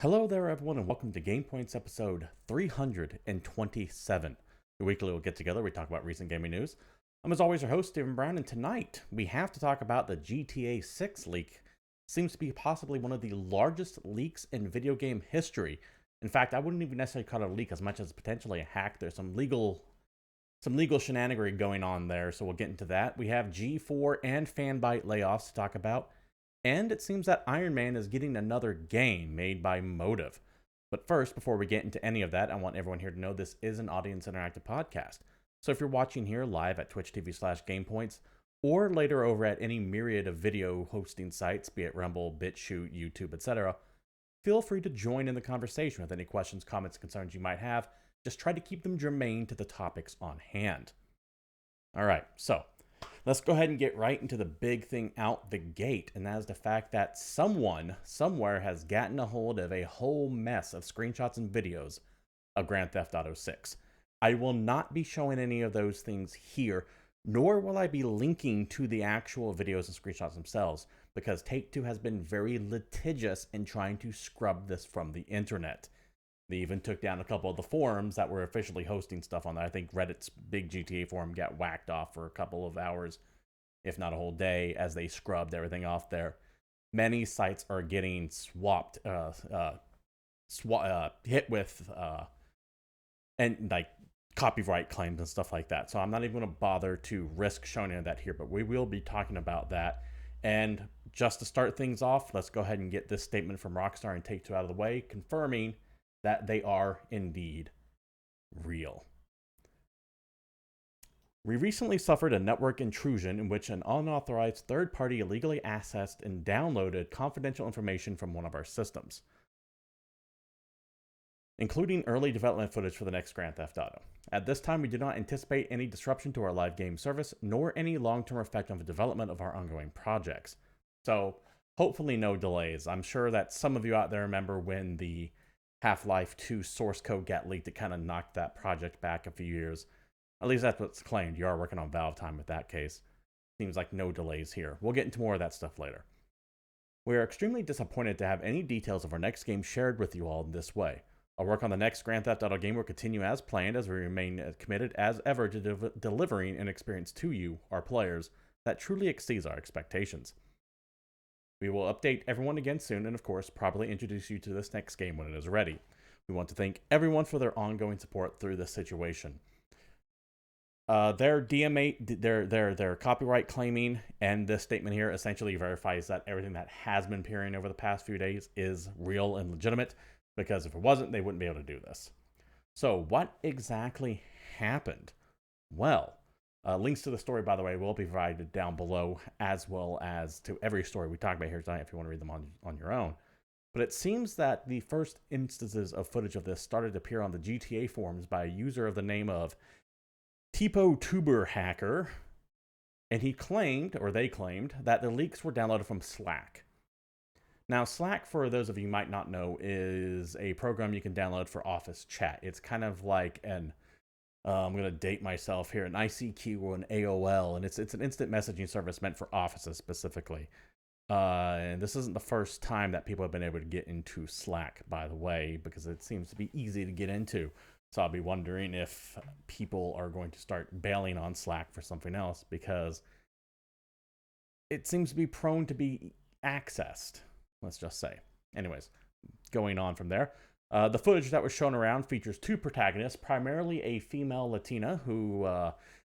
Hello there, everyone, and welcome to GamePoints episode 327. The weekly little get together, we talk about recent gaming news. I'm, as always, your host, Stephen Brown, and tonight we have to talk about the GTA 6 leak. Seems to be possibly one of the largest leaks in video game history. In fact, I wouldn't even necessarily call it a leak as much as potentially a hack. There's some legal shenanigery going on there, so we'll get into that. We have G4 and Fanbyte layoffs to talk about. And it seems that Iron Man is getting another game made by Motive. But first, before we get into any of that, I want everyone here to know this is an audience interactive podcast. So if you're watching here live at Twitch TV/GamePoints, or later over at any myriad of video hosting sites, be it Rumble, BitChute, YouTube, etc., feel free to join in the conversation with any questions, comments, concerns you might have. Just try to keep them germane to the topics on hand. All right, so let's go ahead and get right into the big thing out the gate, and that is the fact that someone somewhere has gotten a hold of a whole mess of screenshots and videos of Grand Theft Auto 6. I will not be showing any of those things here, nor will I be linking to the actual videos and screenshots themselves, because Take-Two has been very litigious in trying to scrub this from the internet. They even took down a couple of the forums that were officially hosting stuff on there. I think Reddit's big GTA forum got whacked off for a couple of hours, if not a whole day, as they scrubbed everything off there. Many sites are getting hit with and like copyright claims and stuff like that. So I'm not even going to bother to risk showing any of that here, but we will be talking about that. And just to start things off, let's go ahead and get this statement from Rockstar and Take-Two out of the way, confirming that they are indeed real. We recently suffered a network intrusion in which an unauthorized third party illegally accessed and downloaded confidential information from one of our systems, including early development footage for the next Grand Theft Auto. At this time, we do not anticipate any disruption to our live game service, nor any long-term effect on the development of our ongoing projects. So, hopefully no delays. I'm sure that some of you out there remember when the Half-Life 2 source code got leaked. It kind of knocked that project back a few years. At least that's what's claimed. You are working on Valve time with that case. Seems like no delays here. We'll get into more of that stuff later. We are extremely disappointed to have any details of our next game shared with you all in this way. Our work on the next Grand Theft Auto game will continue as planned, as we remain committed as ever to delivering an experience to you, our players, that truly exceeds our expectations. We will update everyone again soon, and of course, properly introduce you to this next game when it is ready. We want to thank everyone for their ongoing support through this situation. Their DMA, their copyright claiming, and this statement here essentially verifies that everything that has been appearing over the past few days is real and legitimate, because if it wasn't, they wouldn't be able to do this. So, what exactly happened? Well, links to the story, by the way, will be provided down below, as well as to every story we talk about here tonight if you want to read them on your own. But it seems that the first instances of footage of this started to appear on the GTA forums by a user of the name of TipoTuber Hacker, and they claimed that the leaks were downloaded from Slack. Now, Slack, for those of you who might not know, is a program you can download for office chat. It's kind of like an I'm going to date myself here, an ICQ or an AOL, and it's an instant messaging service meant for offices specifically. And this isn't the first time that people have been able to get into Slack, by the way, because it seems to be easy to get into. So I'll be wondering if people are going to start bailing on Slack for something else, because it seems to be prone to be accessed, let's just say. Anyways, going on from there. The footage that was shown around features two protagonists, primarily a female Latina who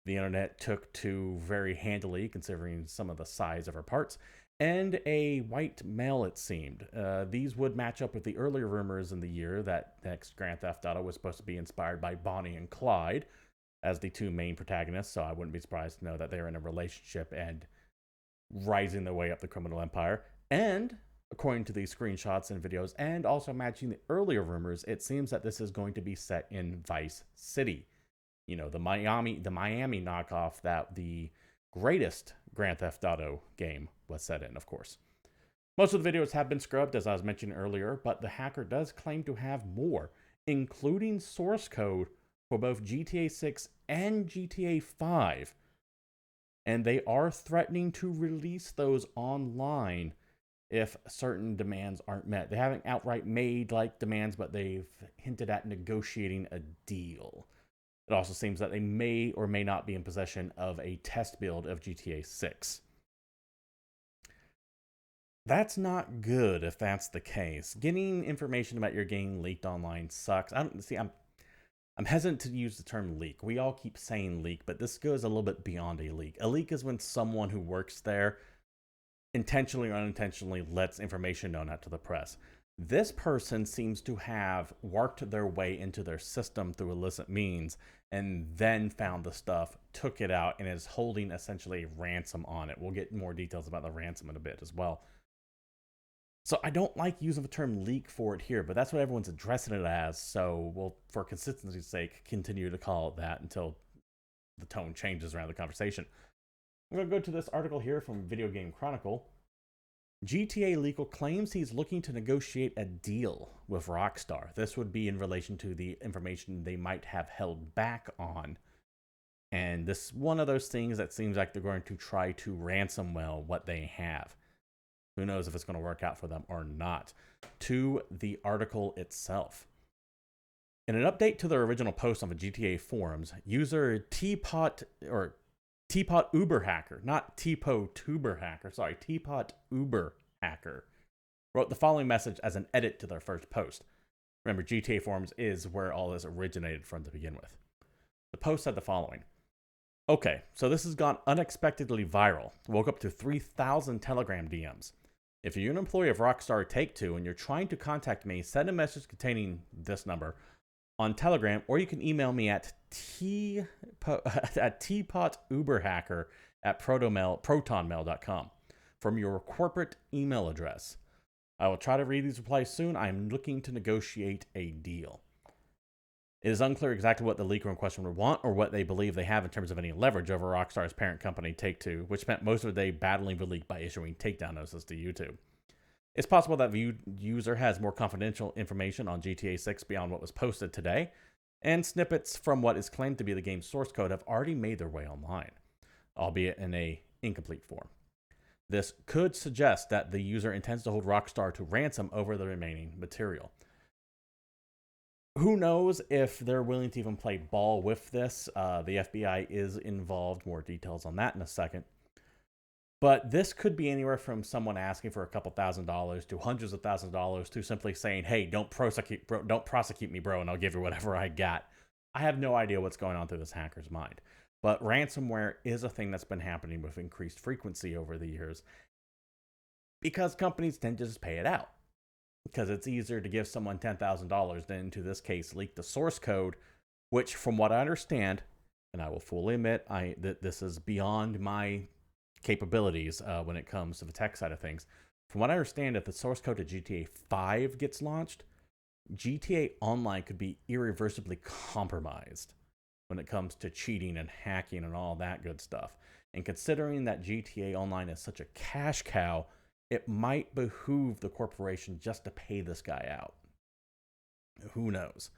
the internet took to very handily, considering some of the size of her parts, and a white male, it seemed. These would match up with the earlier rumors in the year that next Grand Theft Auto was supposed to be inspired by Bonnie and Clyde as the two main protagonists, so I wouldn't be surprised to know that they're in a relationship and rising their way up the criminal empire. And according to these screenshots and videos, and also matching the earlier rumors, it seems that this is going to be set in Vice City. You know, the Miami knockoff that the greatest Grand Theft Auto game was set in, of course. Most of the videos have been scrubbed, as I was mentioning earlier, but the hacker does claim to have more, including source code for both GTA 6 and GTA 5. And they are threatening to release those online if certain demands aren't met. They haven't outright made like demands, but they've hinted at negotiating a deal. It also seems that they may or may not be in possession of a test build of GTA 6. That's not good if that's the case. Getting information about your game leaked online sucks. I'm hesitant to use the term leak. We all keep saying leak, but this goes a little bit beyond a leak. A leak is when someone who works there intentionally or unintentionally lets information known out to the press. This person seems to have worked their way into their system through illicit means and then found the stuff, took it out, and is holding essentially a ransom on it. We'll get more details about the ransom in a bit as well. So I don't like using the term leak for it here, but that's what everyone's addressing it as. So we'll, for consistency's sake, continue to call it that until the tone changes around the conversation. I'm going to go to this article here from Video Game Chronicle. GTA legal claims he's looking to negotiate a deal with Rockstar. This would be in relation to the information they might have held back on. And this one of those things that seems like they're going to try to ransomware what they have. Who knows if it's going to work out for them or not. To the article itself. In an update to their original post on the GTA forums, user Teapot Uber Hacker, not Tipo Tuber Hacker, sorry, Teapot Uber Hacker, wrote the following message as an edit to their first post. Remember, GTA forums is where all this originated from to begin with. The post said the following. Okay, so this has gone unexpectedly viral. Woke up to 3,000 Telegram DMs. If you're an employee of Rockstar Take-Two and you're trying to contact me, send a message containing this number on Telegram, or you can email me at teapotuberhacker@protonmail.com from your corporate email address. I will try to read these replies soon. I'm looking to negotiate a deal. It is unclear exactly what the leaker in question would want or what they believe they have in terms of any leverage over Rockstar's parent company, Take-Two, which spent most of the day battling the leak by issuing takedown notices to YouTube. It's possible that the user has more confidential information on GTA 6 beyond what was posted today, and snippets from what is claimed to be the game's source code have already made their way online, albeit in an incomplete form. This could suggest that the user intends to hold Rockstar to ransom over the remaining material. Who knows if they're willing to even play ball with this? The FBI is involved. More details on that in a second. But this could be anywhere from someone asking for a couple $1,000s to hundreds of thousands of dollars to simply saying, "Hey, don't prosecute me, bro, and I'll give you whatever I got." I have no idea what's going on through this hacker's mind. But ransomware is a thing that's been happening with increased frequency over the years because companies tend to just pay it out. Because it's easier to give someone $10,000 than, to this case, leak the source code, which, from what I understand, and I will fully admit that this is beyond my capabilities when it comes to the tech side of things. From what I understand, if the source code to GTA 5 gets launched, GTA Online could be irreversibly compromised when it comes to cheating and hacking and all that good stuff. And considering that GTA Online is such a cash cow, it might behoove the corporation just to pay this guy out. Who knows?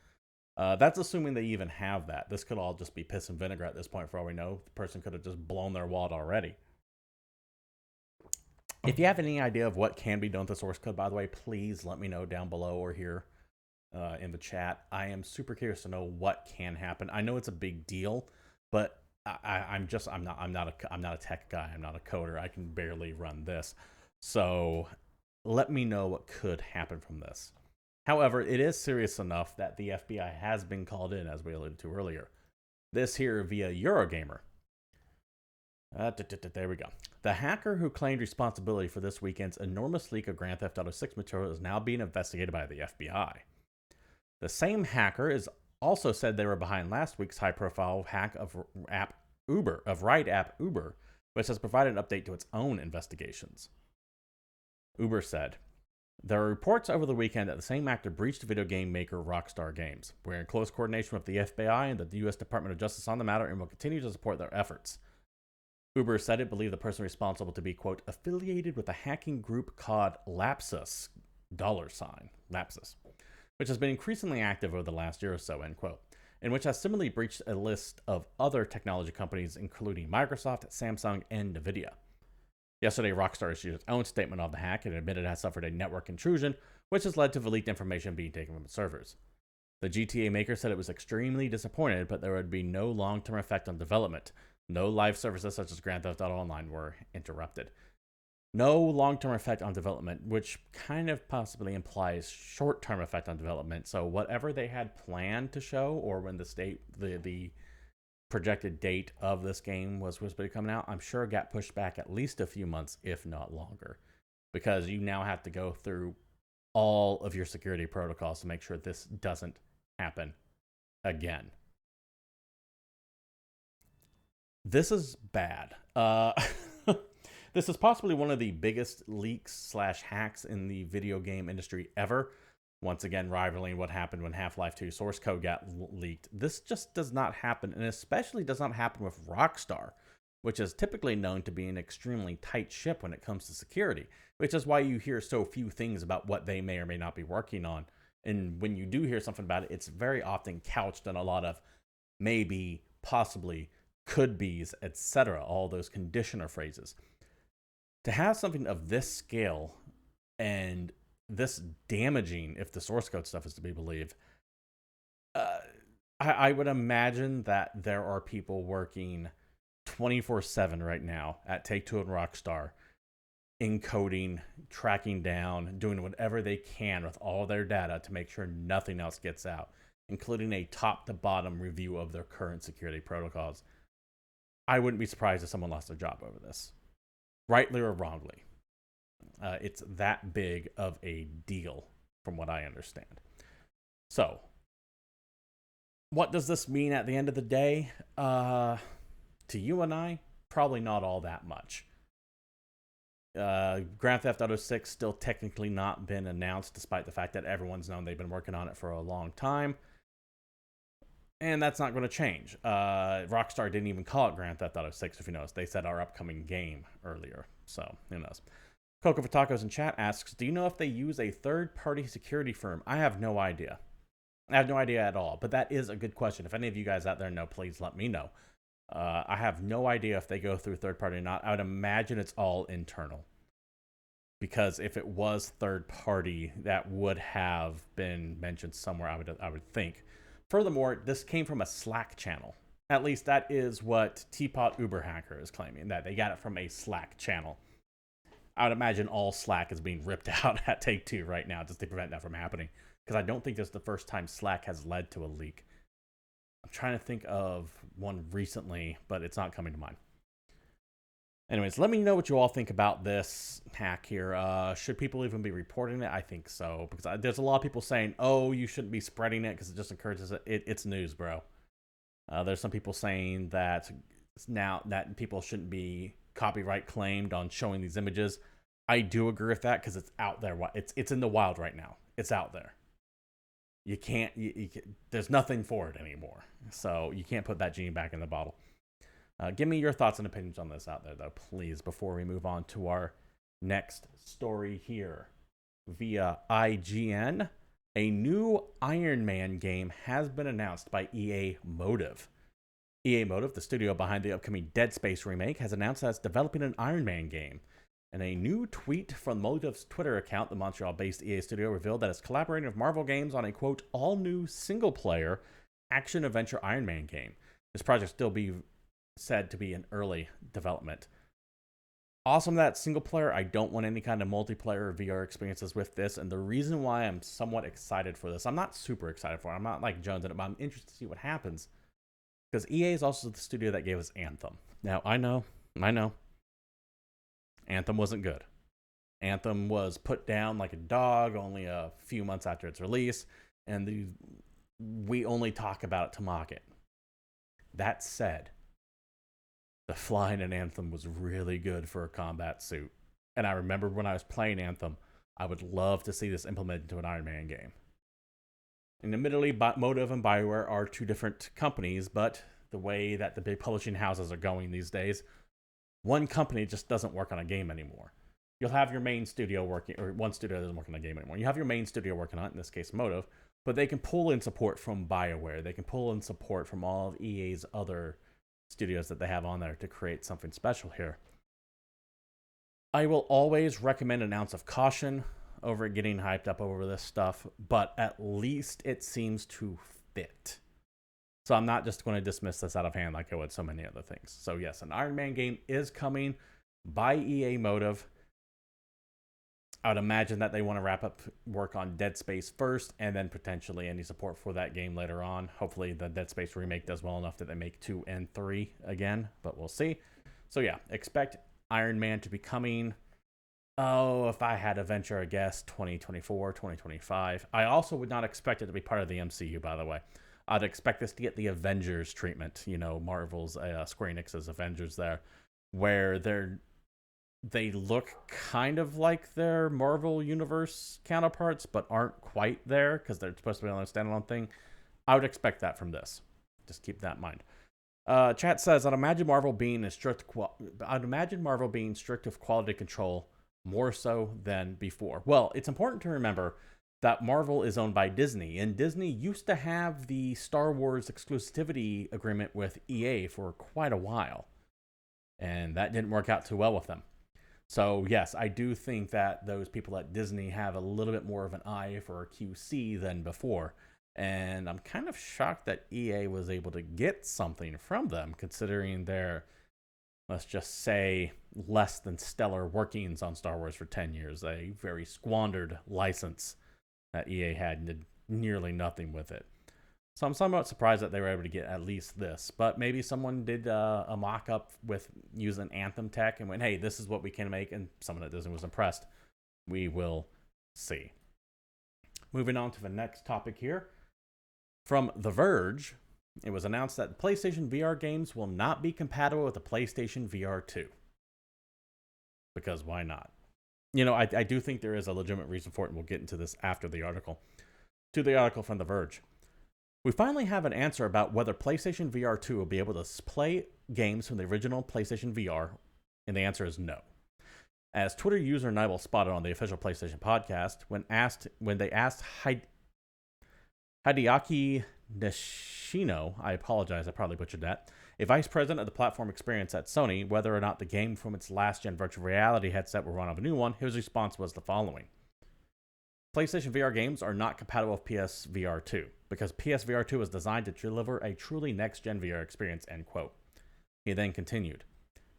That's assuming they even have that. This could all just be piss and vinegar at this point, for all we know. The person could have just blown their wad already. If you have any idea of what can be done with the source code, by the way, please let me know down below or here in the chat. I am super curious to know what can happen. I know it's a big deal, but I'm not a tech guy. I'm not a coder. I can barely run this. So let me know what could happen from this. However, it is serious enough that the FBI has been called in, as we alluded to earlier. This here via Eurogamer. There we go. The hacker who claimed responsibility for this weekend's enormous leak of Grand Theft Auto 6 material is now being investigated by the FBI. The same hacker is also said they were behind last week's high-profile hack of ride app Uber, which has provided an update to its own investigations. Uber said, there are reports over the weekend that the same actor breached video game maker Rockstar Games. We're in close coordination with the FBI and the U.S. Department of Justice on the matter and will continue to support their efforts. Uber said it believed the person responsible to be, quote, affiliated with a hacking group called Lapsus, Lapsus, which has been increasingly active over the last year or so, end quote, and which has similarly breached a list of other technology companies, including Microsoft, Samsung, and NVIDIA. Yesterday, Rockstar issued its own statement on the hack and admitted it has suffered a network intrusion, which has led to the leaked information being taken from its servers. The GTA maker said it was extremely disappointed, but there would be no long-term effect on development. No live services such as Grand Theft Auto Online were interrupted. No long-term effect on development, which kind of possibly implies short-term effect on development. So whatever they had planned to show, or when the projected date of this game was supposed to be coming out, I'm sure got pushed back at least a few months, if not longer, because you now have to go through all of your security protocols to make sure this doesn't happen again. This is bad. This is possibly one of the biggest leaks / hacks in the video game industry ever. Once again, rivaling what happened when Half-Life 2 source code got leaked. This just does not happen, and especially does not happen with Rockstar, which is typically known to be an extremely tight ship when it comes to security, which is why you hear so few things about what they may or may not be working on. And when you do hear something about it, it's very often couched in a lot of maybe, possibly, could be's, etc., all those conditioner phrases. To have something of this scale and this damaging, if the source code stuff is to be believed, I would imagine that there are people working 24/7 right now at Take-Two and Rockstar, encoding, tracking down, doing whatever they can with all their data to make sure nothing else gets out, including a top-to-bottom review of their current security protocols. I wouldn't be surprised if someone lost their job over this, rightly or wrongly. It's that big of a deal, from what I understand. So, what does this mean at the end of the day? To you and I, probably not all that much. Grand Theft Auto 6 still technically not been announced, despite the fact that everyone's known they've been working on it for a long time. And that's not going to change. Rockstar didn't even call it Grand Theft Auto 6, if you notice. They said our upcoming game earlier. So, who knows? Coco for Tacos in chat asks, do you know if they use a third-party security firm? I have no idea. I have no idea at all. But that is a good question. If any of you guys out there know, please let me know. I have no idea if they go through third-party or not. I would imagine it's all internal. Because if it was third-party, that would have been mentioned somewhere, I would think. Furthermore, this came from a Slack channel. At least that is what Teapot Uber Hacker is claiming, that they got it from a Slack channel. I would imagine all Slack is being ripped out at Take-Two right now just to prevent that from happening. Because I don't think this is the first time Slack has led to a leak. I'm trying to think of one recently, but it's not coming to mind. Anyways, let me know what you all think about this hack here. Should people even be reporting it? I think so. Because there's a lot of people saying, oh, you shouldn't be spreading it because it just encourages it. It's news, bro. There's some people saying that now that people shouldn't be copyright claimed on showing these images. I do agree with that because it's out there. It's in the wild right now. It's out there. You can't, there's nothing for it anymore. So you can't put that genie back in the bottle. Give me your thoughts and opinions on this out there, though, please, before we move on to our next story here. Via IGN, a new Iron Man game has been announced by EA Motive. EA Motive, the studio behind the upcoming Dead Space remake, has announced that it's developing an Iron Man game. In a new tweet from Motive's Twitter account, the Montreal-based EA studio revealed that it's collaborating with Marvel Games on a, quote, all-new single-player action-adventure Iron Man game. This project still be said to be in early development. Awesome that single player. I don't want any kind of multiplayer or VR experiences with this, and the reason why I'm somewhat excited for this, I'm not super excited for it, I'm not like Jones in it, but I'm interested to see what happens, because EA is also the studio that gave us Anthem. Now, I know, Anthem wasn't good. Anthem was put down like a dog only a few months after its release, and we only talk about it to mock it. That said, the flying in Anthem was really good for a combat suit. And I remember when I was playing Anthem, I would love to see this implemented into an Iron Man game. And admittedly, Motive and BioWare are two different companies, but the way that the big publishing houses are going these days, one company just doesn't work on a game anymore. You'll have your main studio working, or one studio doesn't work on a game anymore. You have your main studio working on it, in this case Motive, but they can pull in support from BioWare. They can pull in support from all of EA's other studios that they have on there to create something special here. I will always recommend an ounce of caution over getting hyped up over this stuff, but at least it seems to fit. So I'm not just going to dismiss this out of hand like I would so many other things. So yes, an Iron Man game is coming by EA Motive. I would imagine that they want to wrap up work on Dead Space first, and then potentially any support for that game later on. Hopefully the Dead Space remake does well enough that they make 2 and 3 again, but we'll see. So yeah, expect Iron Man to be coming, if I had to venture a guess, 2024, 2025. I also would not expect it to be part of the MCU, by the way. I'd expect this to get the Avengers treatment, Marvel's, Square Enix's Avengers there, where they look kind of like their Marvel Universe counterparts, but aren't quite there because they're supposed to be on a standalone thing. I would expect that from this. Just keep that in mind. Chat says, I'd imagine Marvel being strict of quality control more so than before. Well, it's important to remember that Marvel is owned by Disney, and Disney used to have the Star Wars exclusivity agreement with EA for quite a while, and that didn't work out too well with them. So yes, I do think that those people at Disney have a little bit more of an eye for QC than before, and I'm kind of shocked that EA was able to get something from them, considering their, let's just say, less than stellar workings on Star Wars for 10 years, a very squandered license that EA had and did nearly nothing with it. So I'm somewhat surprised that they were able to get at least this, but maybe someone did a mock-up with using Anthem tech and went, hey, this is what we can make, and someone at Disney was impressed. We will see. Moving on to the next topic here. From The Verge, it was announced that PlayStation VR games will not be compatible with the PlayStation VR 2. Because why not? I do think there is a legitimate reason for it, and we'll get into this after the article. To the article from The Verge. We finally have an answer about whether PlayStation VR 2 will be able to play games from the original PlayStation VR, and the answer is no. As Twitter user Nibel spotted on the official PlayStation podcast, when they asked Hideaki Nishino, I apologize, I probably butchered that, a vice president of the platform experience at Sony, whether or not the game from its last-gen virtual reality headset will run off a new one, his response was the following. PlayStation VR games are not compatible with PSVR 2, because PSVR 2 is designed to deliver a truly next-gen VR experience, end quote. He then continued.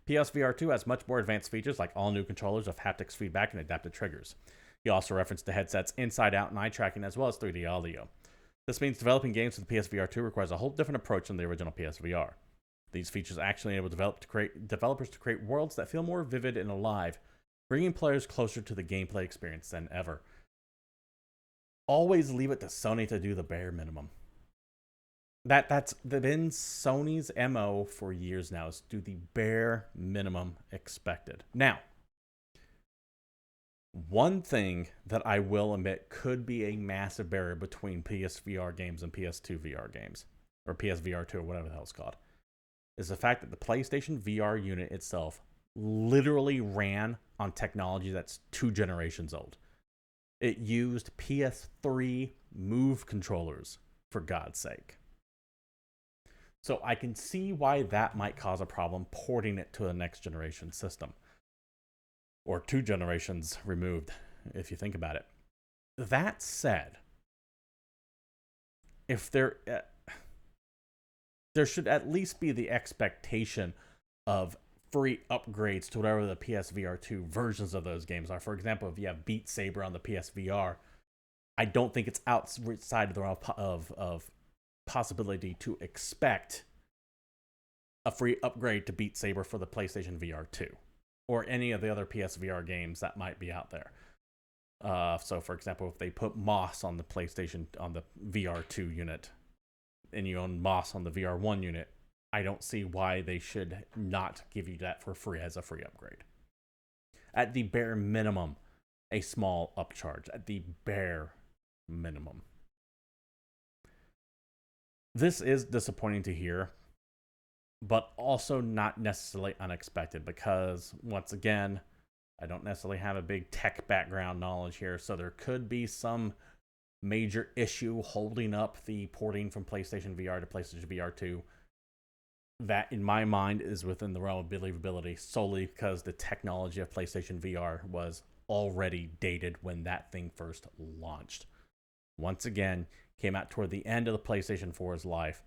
PSVR 2 has much more advanced features like all new controllers with haptics feedback and adaptive triggers. He also referenced the headset's inside-out and eye tracking as well as 3D audio. This means developing games for the PSVR 2 requires a whole different approach than the original PSVR. These features actually enable developers to create worlds that feel more vivid and alive, bringing players closer to the gameplay experience than ever. Always leave it to Sony to do the bare minimum. That's been Sony's MO for years now, is do the bare minimum expected. Now, one thing that I will admit could be a massive barrier between PSVR games and PS2 VR games, or PSVR 2 or whatever the hell it's called, is the fact that the PlayStation VR unit itself literally ran on technology that's 2 generations old. It used PS3 Move controllers, for God's sake. So I can see why that might cause a problem porting it to a next generation system. Or 2 generations removed, if you think about it. That said, if there should at least be the expectation of free upgrades to whatever the PSVR 2 versions of those games are. For example, if you have Beat Saber on the PSVR, I don't think it's outside of the realm of possibility to expect a free upgrade to Beat Saber for the PlayStation VR 2 or any of the other PSVR games that might be out there. So, for example, if they put Moss on the PlayStation on the VR 2 unit, and you own Moss on the VR 1 unit, I don't see why they should not give you that for free as a free upgrade. At the bare minimum, a small upcharge. At the bare minimum. This is disappointing to hear, but also not necessarily unexpected because, once again, I don't necessarily have a big tech background knowledge here, so there could be some major issue holding up the porting from PlayStation VR to PlayStation VR 2. that, in my mind, is within the realm of believability solely because the technology of PlayStation VR was already dated when that thing first launched. Once again, came out toward the end of the PlayStation 4's life,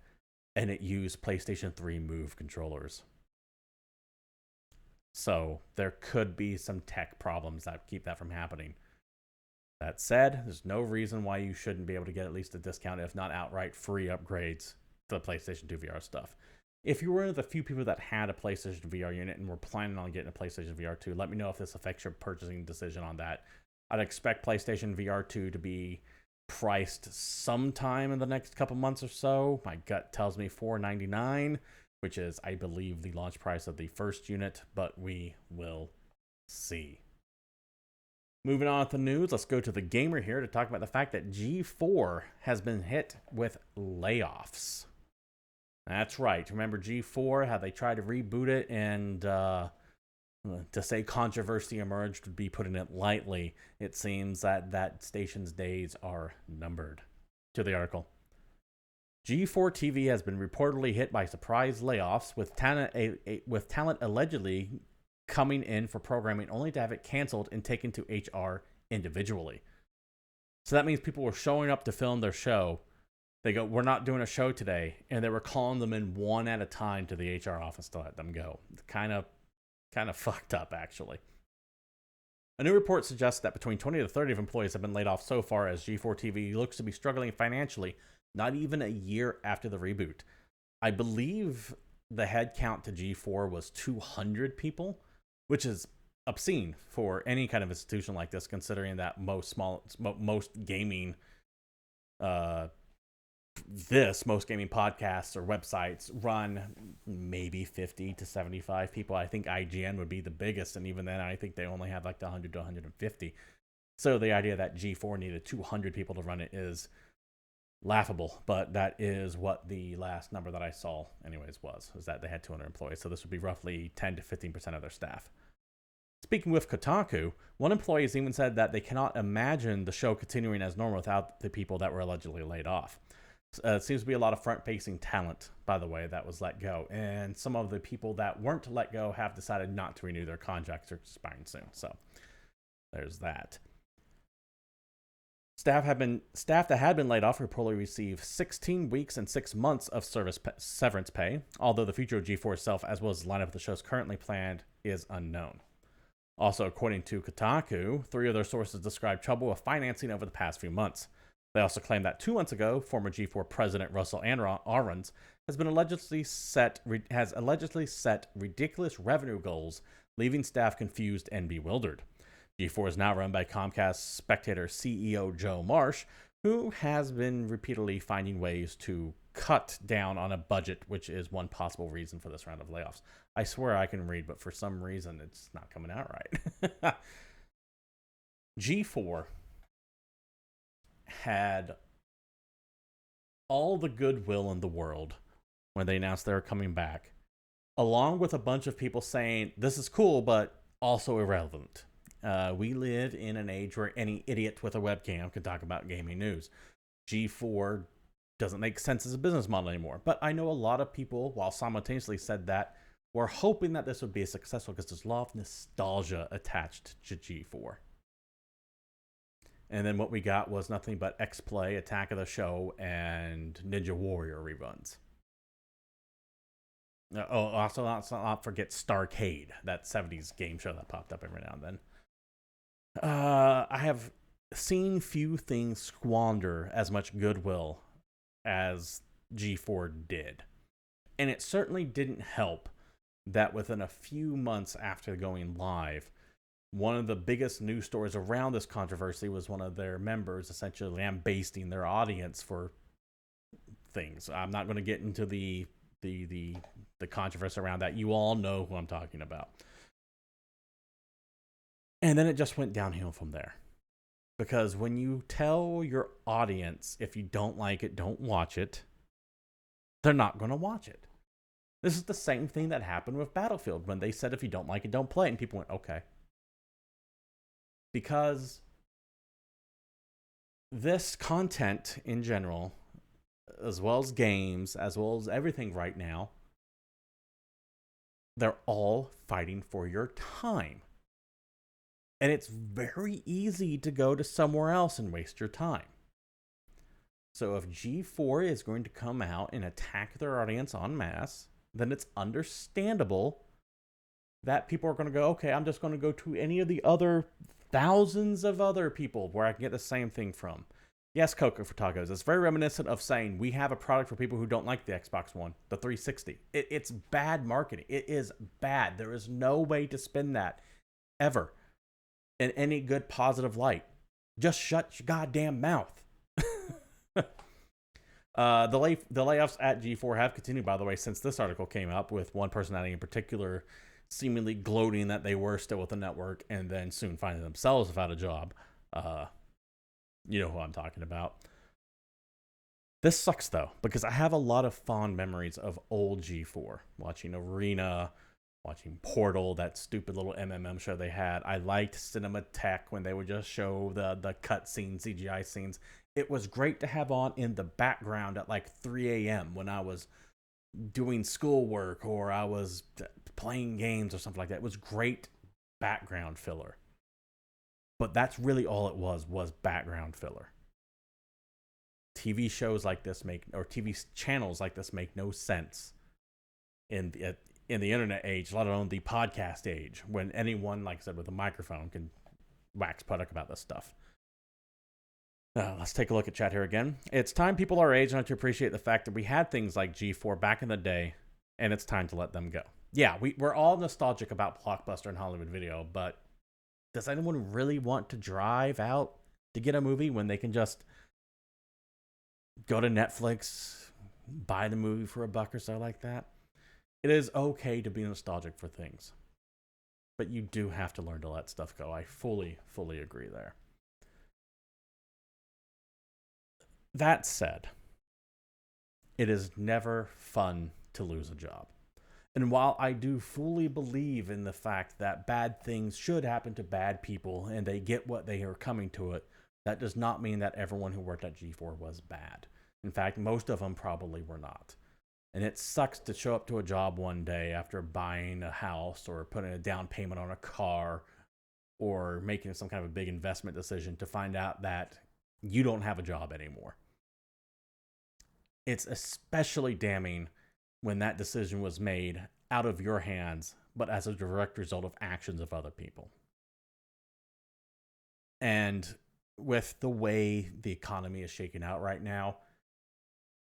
and it used PlayStation 3 Move controllers. So there could be some tech problems that keep that from happening. That said, there's no reason why you shouldn't be able to get at least a discount, if not outright free upgrades to the PlayStation 2 VR stuff. If you were one of the few people that had a PlayStation VR unit and were planning on getting a PlayStation VR 2, let me know if this affects your purchasing decision on that. I'd expect PlayStation VR 2 to be priced sometime in the next couple months or so. My gut tells me $499, which is, I believe, the launch price of the first unit, but we will see. Moving on to the news, let's go to the gamer here to talk about the fact that G4 has been hit with layoffs. That's right. Remember G4, how they tried to reboot it, and to say controversy emerged would be putting it lightly. It seems that that station's days are numbered. To the article. G4 TV has been reportedly hit by surprise layoffs, with talent allegedly coming in for programming only to have it canceled and taken to HR individually. So that means people were showing up to film their show. They go, we're not doing a show today. And they were calling them in one at a time to the HR office to let them go. Kind of fucked up, actually. A new report suggests that between 20 to 30 of employees have been laid off so far, as G4 TV looks to be struggling financially, not even a year after the reboot. I believe the head count to G4 was 200 people, which is obscene for any kind of institution like this, considering that most gaming most gaming podcasts or websites run maybe 50 to 75 people. I think IGN would be the biggest, and even then I think they only have like 100 to 150. So the idea that G4 needed 200 people to run it is laughable, but that is what the last number that I saw anyways was that they had 200 employees. So this would be roughly 10 to 15% of their staff. Speaking with Kotaku, one employee has even said that they cannot imagine the show continuing as normal without the people that were allegedly laid off. It seems to be a lot of front-facing talent, by the way, that was let go. And some of the people that weren't let go have decided not to renew their contracts or expiring soon. So there's that. Staff that had been laid off reportedly received 16 weeks and 6 months of severance pay, although the future of G4 itself, as well as the lineup of the shows currently planned, is unknown. Also, according to Kotaku, 3 of their sources described trouble with financing over the past few months. They also claim that 2 months ago, former G4 president Russell Ahrens has allegedly set ridiculous revenue goals, leaving staff confused and bewildered. G4 is now run by Comcast Spectator CEO Joe Marsh, who has been repeatedly finding ways to cut down on a budget, which is one possible reason for this round of layoffs. I swear I can read, but for some reason it's not coming out right. G4 had all the goodwill in the world when they announced they were coming back, along with a bunch of people saying, this is cool, but also irrelevant. We live in an age where any idiot with a webcam can talk about gaming news. G4 doesn't make sense as a business model anymore. But I know a lot of people, while simultaneously said that, were hoping that this would be successful because there's a lot of nostalgia attached to G4. And then what we got was nothing but X-Play, Attack of the Show, and Ninja Warrior reruns. Also, let's not forget Starcade, that 70s game show that popped up every now and then. I have seen few things squander as much goodwill as G4 did. And it certainly didn't help that within a few months after going live, one of the biggest news stories around this controversy was one of their members essentially lambasting their audience for things. I'm not going to get into the controversy around that. You all know who I'm talking about. And then it just went downhill from there. Because when you tell your audience, if you don't like it, don't watch it, they're not going to watch it. This is the same thing that happened with Battlefield when they said, if you don't like it, don't play it. And people went, okay. Because this content in general, as well as games, as well as everything right now, They're all fighting for your time. And it's very easy to go to somewhere else and waste your time. So if G4 is going to come out and attack their audience en masse, then it's understandable that people are going to go, okay, I'm just going to go to any of the other thousands of other people where I can get the same thing from. Yes, Coco for Tacos. It's very reminiscent of saying we have a product for people who don't like the Xbox One, the 360. It's bad marketing. It is bad. There is no way to spin that ever in any good positive light. Just shut your goddamn mouth. The layoffs at G4 have continued, by the way, since this article came up, with one personality in particular seemingly gloating that they were still with the network and then soon finding themselves without a job. You know who I'm talking about. This sucks, though, because I have a lot of fond memories of old G4, watching Arena, watching Portal, that stupid little MMM show they had. I liked Cinematheque when they would just show the cutscene CGI scenes. It was great to have on in the background at like 3 a.m. when I was doing schoolwork or I was playing games or something like that. It was great background filler. But that's really all it was background filler. TV shows like this TV channels like this make no sense in the internet age, let alone the podcast age, when anyone, like I said, with a microphone can wax poetic about this stuff. Let's take a look at chat here again. It's time people our age not to appreciate the fact that we had things like G4 back in the day, and it's time to let them go. Yeah, we're all nostalgic about Blockbuster and Hollywood Video, but does anyone really want to drive out to get a movie when they can just go to Netflix, buy the movie for $1 or so like that? It is okay to be nostalgic for things, but you do have to learn to let stuff go. I fully agree there. That said, it is never fun to lose a job. And while I do fully believe in the fact that bad things should happen to bad people and they get what they are coming to it, that does not mean that everyone who worked at G4 was bad. In fact, most of them probably were not. And it sucks to show up to a job one day after buying a house or putting a down payment on a car or making some kind of a big investment decision to find out that you don't have a job anymore. It's especially damning when that decision was made out of your hands, but as a direct result of actions of other people. And with the way the economy is shaking out right now,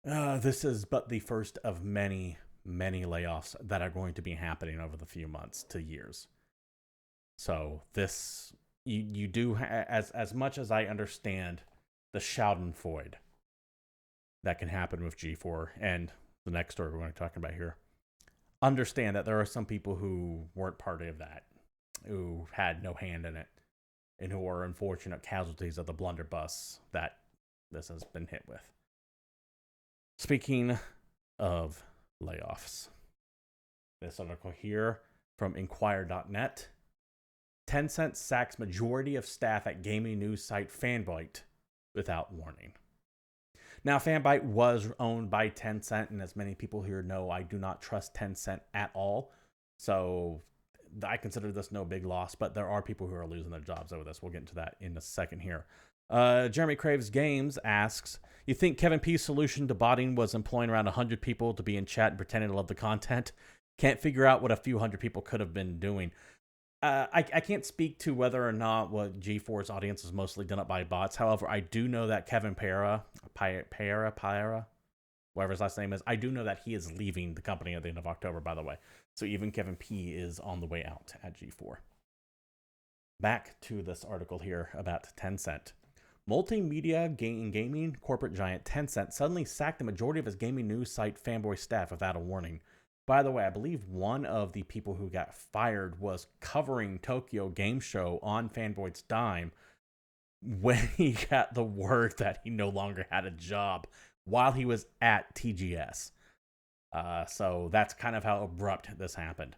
this is but the first of many layoffs that are going to be happening over the few months to years. So this, you do, as much as I understand the schadenfreude that can happen with G4 and the next story we're going to be talking about here, understand that there are some people who weren't part of that, who had no hand in it, and who are unfortunate casualties of the blunderbuss that this has been hit with. Speaking of layoffs, this article here from Inquire.net. Tencent sacks majority of staff at gaming news site Fanbyte without warning. Now, Fanbyte was owned by Tencent, and as many people here know, I do not trust Tencent at all. So I consider this no big loss, but there are people who are losing their jobs over this. We'll get into that in a second here. Jeremy Craves Games asks, you think Kevin P's solution to botting was employing around 100 people to be in chat and pretending to love the content? Can't figure out what a few hundred people could have been doing. I can't speak to whether or not what G4's audience is mostly done up by bots. However, I do know that Kevin Pereira, whatever his last name is, I do know that he is leaving the company at the end of October, by the way. So even Kevin P is on the way out at G4. Back to this article here about Tencent. Multimedia gaming corporate giant Tencent suddenly sacked the majority of his gaming news site Fanboy staff without a warning. By the way, I believe one of the people who got fired was covering Tokyo Game Show on Fanboy's dime when he got the word that he no longer had a job while he was at TGS. So that's kind of how abrupt this happened.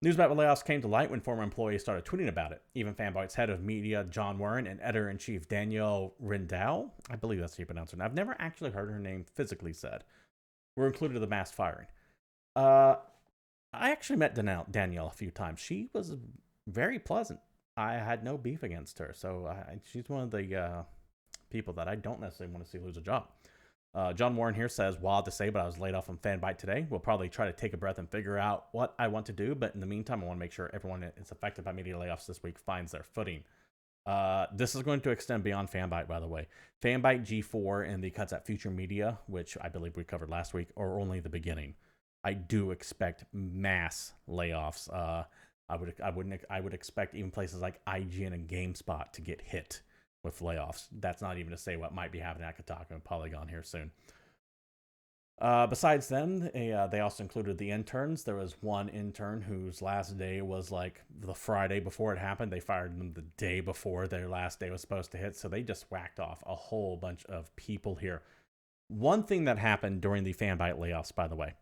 News about the layoffs came to light when former employees started tweeting about it. Even Fanbyte's head of media, John Warren, and editor-in-chief Danielle Rindau, I believe that's how you pronounce her, and I've never actually heard her name physically said, were included in the mass firing. I actually met Danielle a few times. She was very pleasant. I had no beef against her. So she's one of the people that I don't necessarily want to see lose a job. John Warren here says, wild to say, but I was laid off from Fanbyte today. We'll probably try to take a breath and figure out what I want to do. But in the meantime, I want to make sure everyone is affected by media layoffs this week finds their footing. This is going to extend beyond Fanbyte, by the way. Fanbyte, G4, and the cuts at Future Media, which I believe we covered last week, are only the beginning. I do expect mass layoffs. I would expect even places like IGN and GameSpot to get hit with layoffs. That's not even to say what might be happening at Kotaku and Polygon here soon. Besides them, they also included the interns. There was one intern whose last day was like the Friday before it happened. They fired them the day before their last day was supposed to hit. So they just whacked off a whole bunch of people here. One thing that happened during the Fanbyte layoffs, by the way,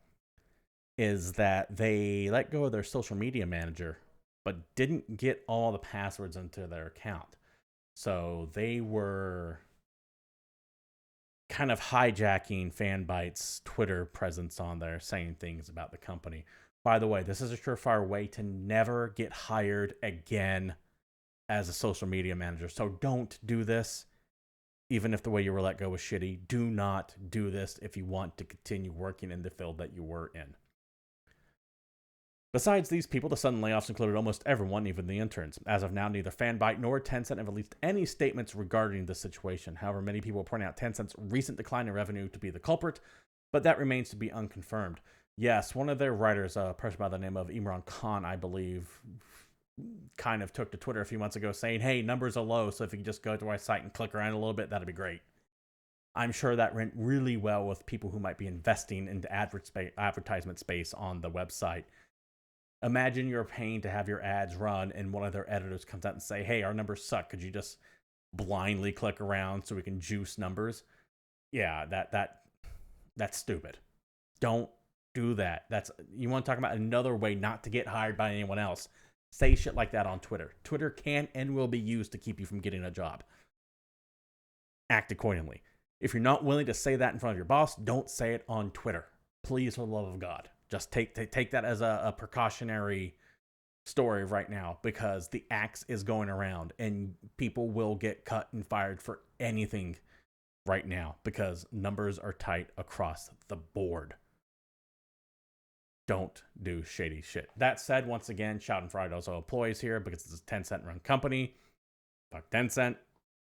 is that they let go of their social media manager, but didn't get all the passwords into their account. So they were kind of hijacking Fanbyte's Twitter presence on there, saying things about the company. By the way, this is a surefire way to never get hired again as a social media manager. So don't do this, even if the way you were let go was shitty. Do not do this if you want to continue working in the field that you were in. Besides these people, the sudden layoffs included almost everyone, even the interns. As of now, neither Fanbyte nor Tencent have released any statements regarding the situation. However, many people are pointing out Tencent's recent decline in revenue to be the culprit, but that remains to be unconfirmed. Yes, one of their writers, a person by the name of Imran Khan, I believe, kind of took to Twitter a few months ago saying, hey, numbers are low, so if you can just go to our site and click around a little bit, that'd be great. I'm sure that went really well with people who might be investing into advertisement space on the website. Imagine you're paying to have your ads run and one of their editors comes out and say, hey, our numbers suck. Could you just blindly click around so we can juice numbers? Yeah, that's stupid. Don't do that. You want to talk about another way not to get hired by anyone else. Say shit like that on Twitter. Twitter can and will be used to keep you from getting a job. Act accordingly. If you're not willing to say that in front of your boss, don't say it on Twitter. Please, for the love of God. Just take that as a precautionary story right now, because the axe is going around and people will get cut and fired for anything right now because numbers are tight across the board. Don't do shady shit. That said, once again, shouting for those employees here because it's a Tencent run company. Fuck Tencent.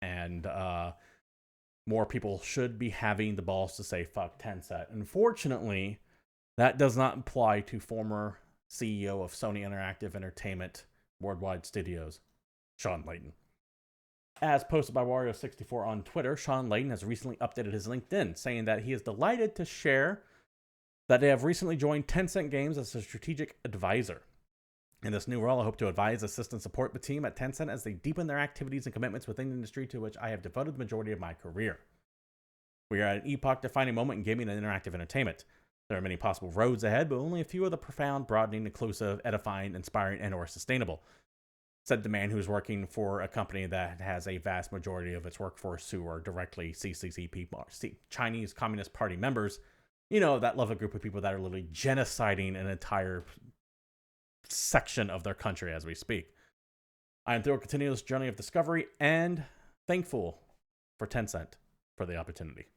And more people should be having the balls to say fuck Tencent. Unfortunately, that does not apply to former CEO of Sony Interactive Entertainment Worldwide Studios, Shawn Layden. As posted by Wario64 on Twitter, Shawn Layden has recently updated his LinkedIn, saying that he is delighted to share that they have recently joined Tencent Games as a strategic advisor. In this new role, I hope to advise, assist, and support the team at Tencent as they deepen their activities and commitments within the industry to which I have devoted the majority of my career. We are at an epoch-defining moment in gaming and interactive entertainment. There are many possible roads ahead, but only a few of the profound, broadening, inclusive, edifying, inspiring, and/or sustainable, said the man who's working for a company that has a vast majority of its workforce who are directly CCP, Chinese Communist Party members. You know, that lovely group of people that are literally genociding an entire section of their country as we speak. I am through a continuous journey of discovery and thankful for Tencent for the opportunity.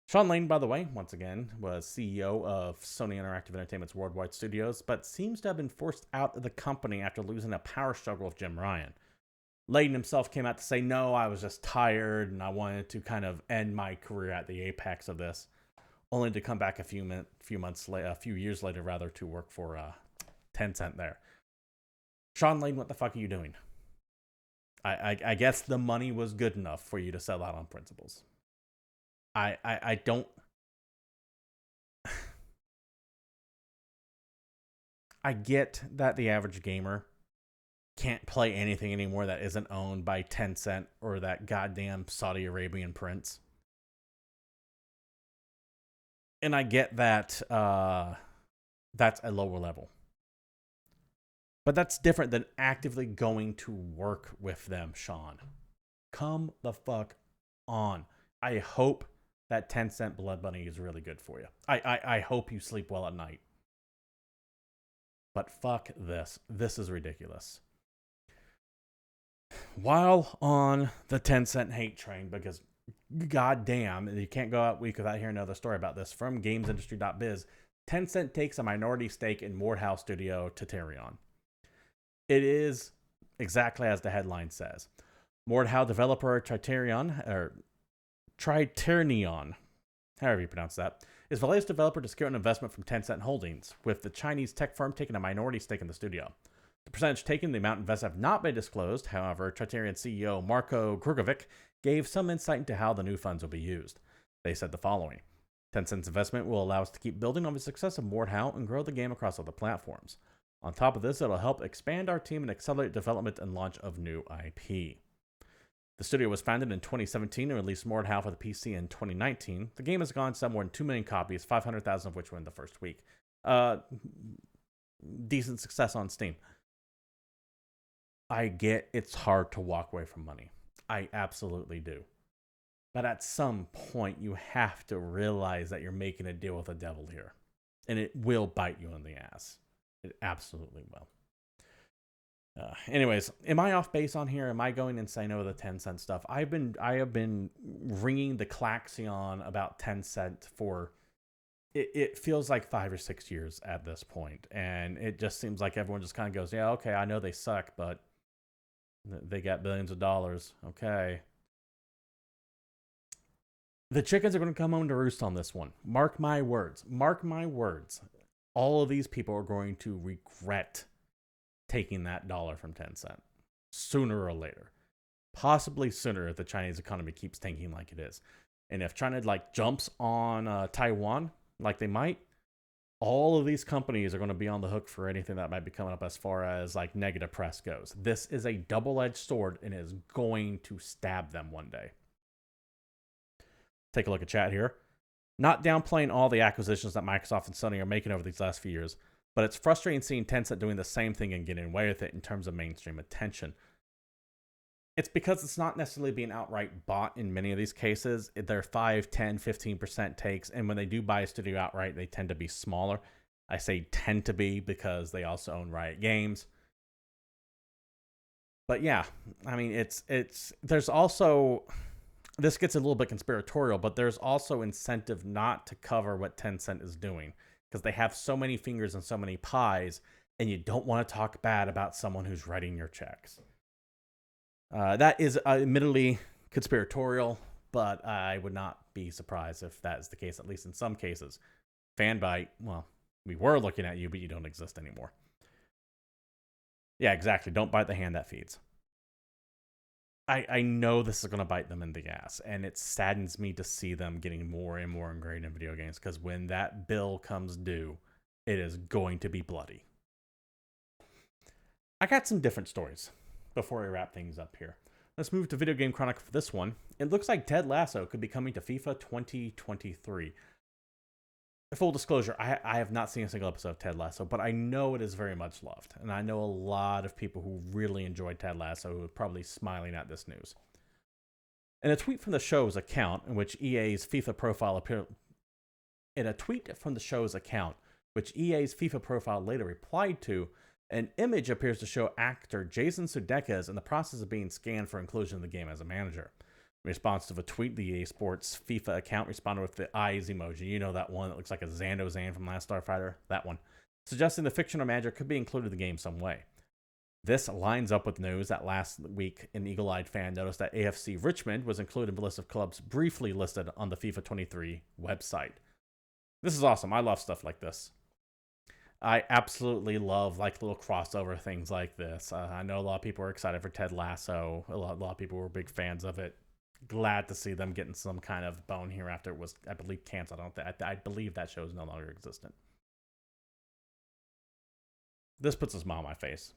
Shawn Layden, by the way, once again, was CEO of Sony Interactive Entertainment's Worldwide Studios, but seems to have been forced out of the company after losing a power struggle with Jim Ryan. Layden himself came out to say, no, I was just tired and I wanted to kind of end my career at the apex of this, only to come back a few years later, to work for Tencent there. Shawn Layden, what the fuck are you doing? I guess the money was good enough for you to sell out on principles. I don't. I get that the average gamer can't play anything anymore that isn't owned by Tencent or that goddamn Saudi Arabian prince. And I get that that's a lower level. But that's different than actively going to work with them, Shawn. Come the fuck on. I hope that Tencent Blood Bunny is really good for you. I hope you sleep well at night. But fuck this. This is ridiculous. While on the Tencent hate train, because goddamn, you can't go out week without hearing another story about this from gamesindustry.biz. Tencent takes a minority stake in Mordhau studio Triternion. It is exactly as the headline says. Mordhau developer Triternion, however you pronounce that, is the latest developer to secure an investment from Tencent Holdings, with the Chinese tech firm taking a minority stake in the studio. The percentage taken, the amount invested have not been disclosed. However, Triternion CEO Marko Grugovic gave some insight into how the new funds will be used. They said the following. Tencent's investment will allow us to keep building on the success of Mordhau and grow the game across other platforms. On top of this, it'll help expand our team and accelerate development and launch of new IP. The studio was founded in 2017 and released Mordhau for the PC in 2019. The game has gone to more than 2 million copies, 500,000 of which were in the first week. Decent success on Steam. I get it's hard to walk away from money. I absolutely do. But at some point, you have to realize that you're making a deal with the devil here. And it will bite you in the ass. It absolutely will. Anyways, am I off base on here? Am I going insane over the Tencent stuff? I have been ringing the klaxon about Tencent for it feels like 5 or 6 years at this point, and it just seems like everyone just kind of goes, yeah, okay, I know they suck, but they got billions of dollars. Okay. The chickens are going to come home to roost on this one. Mark my words. Mark my words. All of these people are going to regret taking that dollar from Tencent sooner or later. Possibly sooner if the Chinese economy keeps tanking like it is. And if China jumps on Taiwan like they might, all of these companies are going to be on the hook for anything that might be coming up as far as negative press goes. This is a double-edged sword and is going to stab them one day. Take a look at chat here. Not downplaying all the acquisitions that Microsoft and Sony are making over these last few years, but it's frustrating seeing Tencent doing the same thing and getting away with it in terms of mainstream attention. It's because it's not necessarily being outright bought in many of these cases. They're 5, 10, 15% takes, and when they do buy a studio outright, they tend to be smaller. I say tend to be because they also own Riot Games. But yeah, I mean, there's also... This gets a little bit conspiratorial, but there's also incentive not to cover what Tencent is doing because they have so many fingers and so many pies, and you don't want to talk bad about someone who's writing your checks. That is admittedly conspiratorial, but I would not be surprised if that is the case, at least in some cases. Fanbyte, well, we were looking at you, but you don't exist anymore. Yeah, exactly. Don't bite the hand that feeds. I know this is going to bite them in the ass, and it saddens me to see them getting more and more ingrained in video games, because when that bill comes due, it is going to be bloody. I got some different stories before we wrap things up here. Let's move to Video Game Chronicle for this one. It looks like Ted Lasso could be coming to FIFA 2023. Full disclosure, I have not seen a single episode of Ted Lasso, but I know it is very much loved. And I know a lot of people who really enjoyed Ted Lasso who are probably smiling at this news. In a tweet from the show's account, in which EA's FIFA profile appeared... In a tweet from the show's account, which EA's FIFA profile later replied to, an image appears to show actor Jason Sudeikis in the process of being scanned for inclusion in the game as a manager. In response to the tweet, the EA Sports FIFA account responded with the eyes emoji. You know that one that looks like a Xando Zan from Last Starfighter? That one. Suggesting the fictional manager could be included in the game some way. This lines up with news that last week an eagle-eyed fan noticed that AFC Richmond was included in the list of clubs briefly listed on the FIFA 23 website. This is awesome. I love stuff like this. I absolutely love little crossover things like this. I know a lot of people are excited for Ted Lasso. A lot of people were big fans of it. Glad to see them getting some kind of bone here after it was, I believe, canceled. I believe that show is no longer existent. This puts a smile on my face.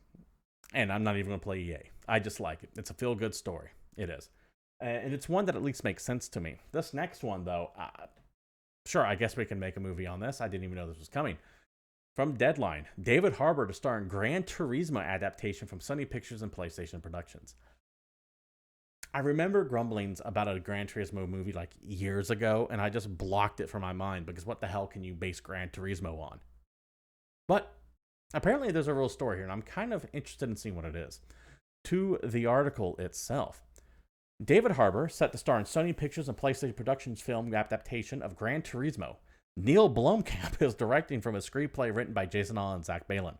And I'm not even going to play EA. I just like it. It's a feel-good story. It is. And it's one that at least makes sense to me. This next one, though, sure, I guess we can make a movie on this. I didn't even know this was coming. From Deadline, David Harbour to star in Gran Turismo adaptation from Sony Pictures and PlayStation Productions. I remember grumblings about a Gran Turismo movie years ago, and I just blocked it from my mind because what the hell can you base Gran Turismo on? But Apparently, there's a real story here, and I'm kind of interested in seeing what it is. To the article itself, David Harbour, set to star in Sony Pictures and PlayStation Productions film adaptation of Gran Turismo. Neil Blomkamp is directing from a screenplay written by Jason Allen and Zach Balin.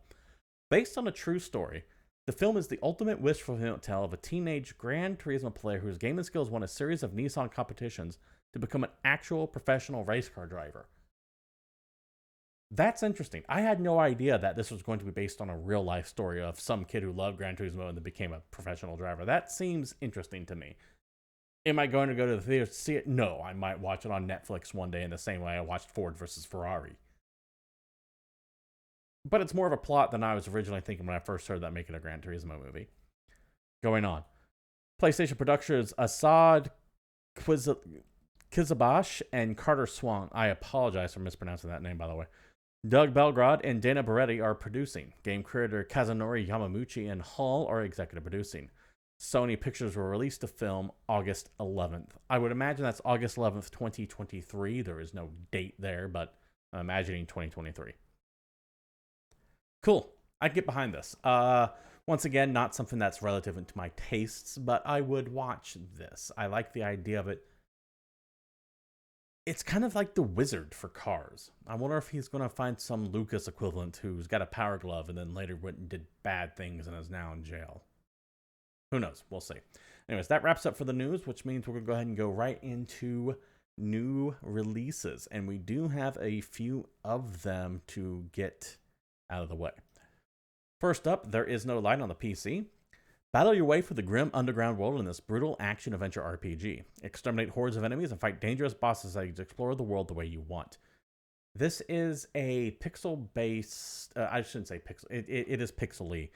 Based on a true story, the film is the ultimate wish fulfillment tale of a teenage Gran Turismo player whose gaming skills won a series of Nissan competitions to become an actual professional race car driver. That's interesting. I had no idea that this was going to be based on a real life story of some kid who loved Gran Turismo and then became a professional driver. That seems interesting to me. Am I going to go to the theater to see it? No, I might watch it on Netflix one day in the same way I watched Ford versus Ferrari. But it's more of a plot than I was originally thinking when I first heard that making a Gran Turismo movie. Going on. PlayStation Productions Assad Kizabash and Carter Swan. I apologize for mispronouncing that name, by the way. Doug Belgrad and Dana Beretti are producing. Game creator Kazunori Yamamuchi and Hall are executive producing. Sony Pictures will release the film August 11th. I would imagine that's August 11th, 2023. There is no date there, but I'm imagining 2023. Cool. I'd get behind this. Once again, not something that's relative to my tastes, but I would watch this. I like the idea of it. It's kind of like the Wizard for cars. I wonder if he's going to find some Lucas equivalent who's got a power glove and then later went and did bad things and is now in jail. Who knows? We'll see. Anyways, that wraps up for the news, which means we're going to go ahead and go right into new releases. And we do have a few of them to get out of the way. First up, There Is No Light on the PC. Battle your way through the grim underground world in this brutal action-adventure RPG. Exterminate hordes of enemies and fight dangerous bosses as you explore the world the way you want. This is a pixel-based... I shouldn't say pixel. It is pixel-y.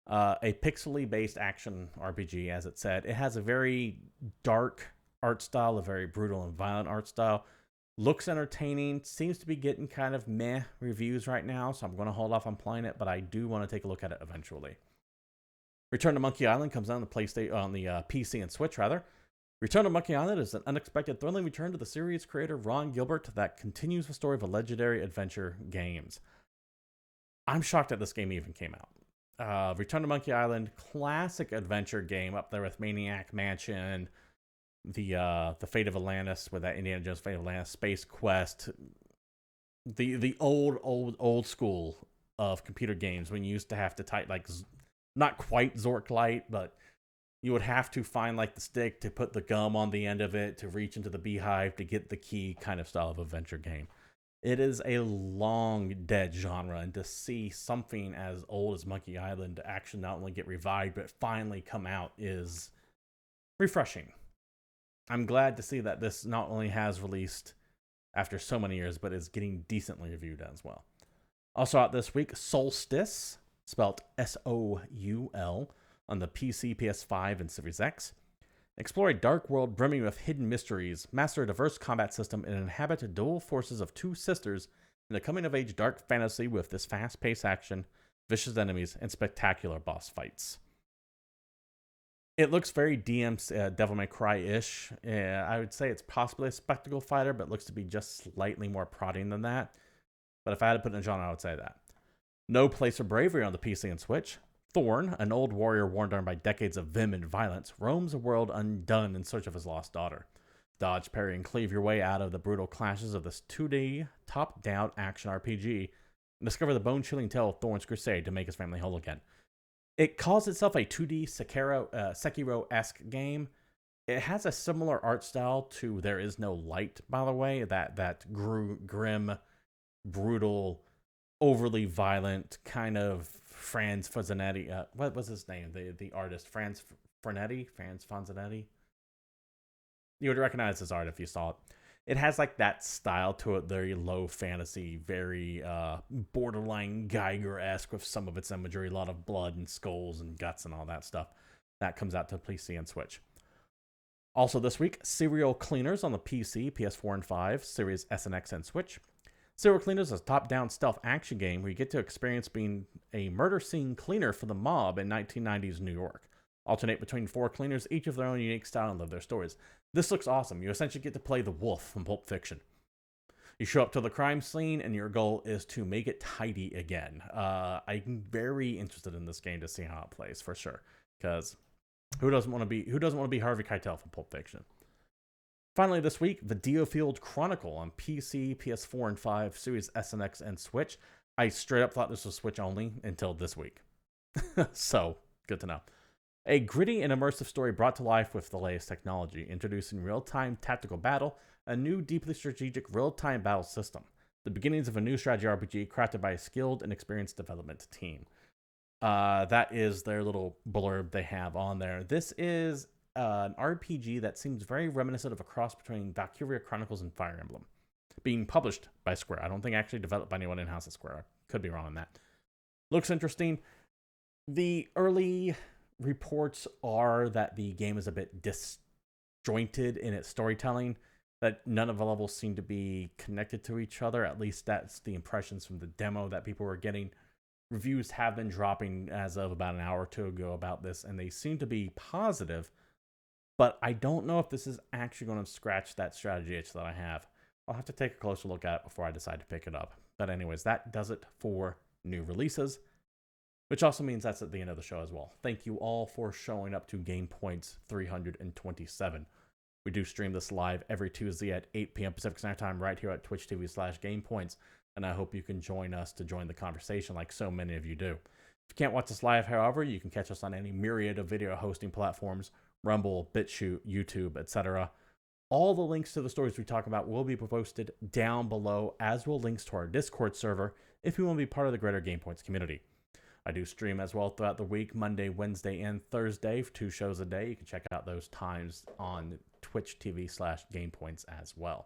A pixel-y based action RPG, as it said. It has a very dark art style, a very brutal and violent art style. Looks entertaining. Seems to be getting kind of meh reviews right now, so I'm going to hold off on playing it, but I do want to take a look at it eventually. Return to Monkey Island comes out on the PC and Switch, rather. Return to Monkey Island is an unexpected, thrilling return to the series creator Ron Gilbert that continues the story of a legendary adventure games. I'm shocked that this game even came out. Return to Monkey Island, classic adventure game up there with Maniac Mansion, the Fate of Atlantis with that Indiana Jones Fate of Atlantis, Space Quest, the old school of computer games when you used to have to type like. Not quite Zork Light, but you would have to find like the stick to put the gum on the end of it to reach into the beehive to get the key kind of style of adventure game. It is a long dead genre, and to see something as old as Monkey Island actually not only get revived but finally come out is refreshing. I'm glad to see that this not only has released after so many years, but is getting decently reviewed as well. Also out this week, Solstice, spelled S-O-U-L, on the PC, PS5, and Series X. Explore a dark world brimming with hidden mysteries, master a diverse combat system, and inhabit the dual forces of two sisters in a coming-of-age dark fantasy with this fast-paced action, vicious enemies, and spectacular boss fights. It looks very Devil May Cry-ish. I would say it's possibly a spectacle fighter, but looks to be just slightly more prodding than that. But if I had to put in a genre, I would say that. No Place for Bravery on the PC and Switch. Thorn, an old warrior worn down by decades of vim and violence, roams a world undone in search of his lost daughter. Dodge, parry, and cleave your way out of the brutal clashes of this 2D top-down action RPG and discover the bone-chilling tale of Thorn's crusade to make his family whole again. It calls itself a 2D Sekiro-esque game. It has a similar art style to There Is No Light, by the way, that grim, brutal, overly violent kind of Franz Fazzanetti. What was his name? The artist, Franz Fanzanetti. You would recognize his art if you saw it. It has like that style to it, very low fantasy, very borderline Geiger-esque with some of its imagery, a lot of blood and skulls and guts and all that stuff. That comes out to PC and Switch. Also this week, Serial Cleaners on the PC, PS4 and 5, Series S and X and Switch. Serial Cleaners is a top-down stealth action game where you get to experience being a murder scene cleaner for the mob in 1990s New York. Alternate between 4 cleaners, each of their own unique style, and live their stories. This looks awesome. You essentially get to play the wolf from Pulp Fiction. You show up to the crime scene, and your goal is to make it tidy again. I'm very interested in this game to see how it plays for sure, because who doesn't want to be Harvey Keitel from Pulp Fiction? Finally, this week, the Diofield Chronicle on PC, PS4, and 5, Series S and X, and Switch. I straight up thought this was Switch only until this week. So, good to know. A gritty and immersive story brought to life with the latest technology, introducing real-time tactical battle, a new deeply strategic real-time battle system. The beginnings of a new strategy RPG crafted by a skilled and experienced development team. That is their little blurb they have on there. This is an RPG that seems very reminiscent of a cross between Valkyria Chronicles and Fire Emblem. Being published by Square. I don't think actually developed by anyone in-house at Square. I could be wrong on that. Looks interesting. The early reports are that the game is a bit disjointed in its storytelling, that none of the levels seem to be connected to each other. At least that's the impressions from the demo that people were getting. Reviews have been dropping as of about an hour or two ago about this, and they seem to be positive. But I don't know if this is actually going to scratch that strategy itch that I have. I'll have to take a closer look at it before I decide to pick it up. But anyways, that does it for new releases, which also means that's at the end of the show as well. Thank you all for showing up to GamePoints 327. We do stream this live every Tuesday at 8 p.m. Pacific Standard Time right here at Twitch TV/GamePoints, and I hope you can join us to join the conversation like so many of you do. If you can't watch us live, however, you can catch us on any myriad of video hosting platforms, Rumble, BitChute, YouTube, etc. All the links to the stories we talk about will be posted down below, as will links to our Discord server if you want to be part of the greater GamePoints community. I do stream as well throughout the week, Monday, Wednesday, and Thursday, 2 shows a day. You can check out those times on Twitch TV/GamePoints as well.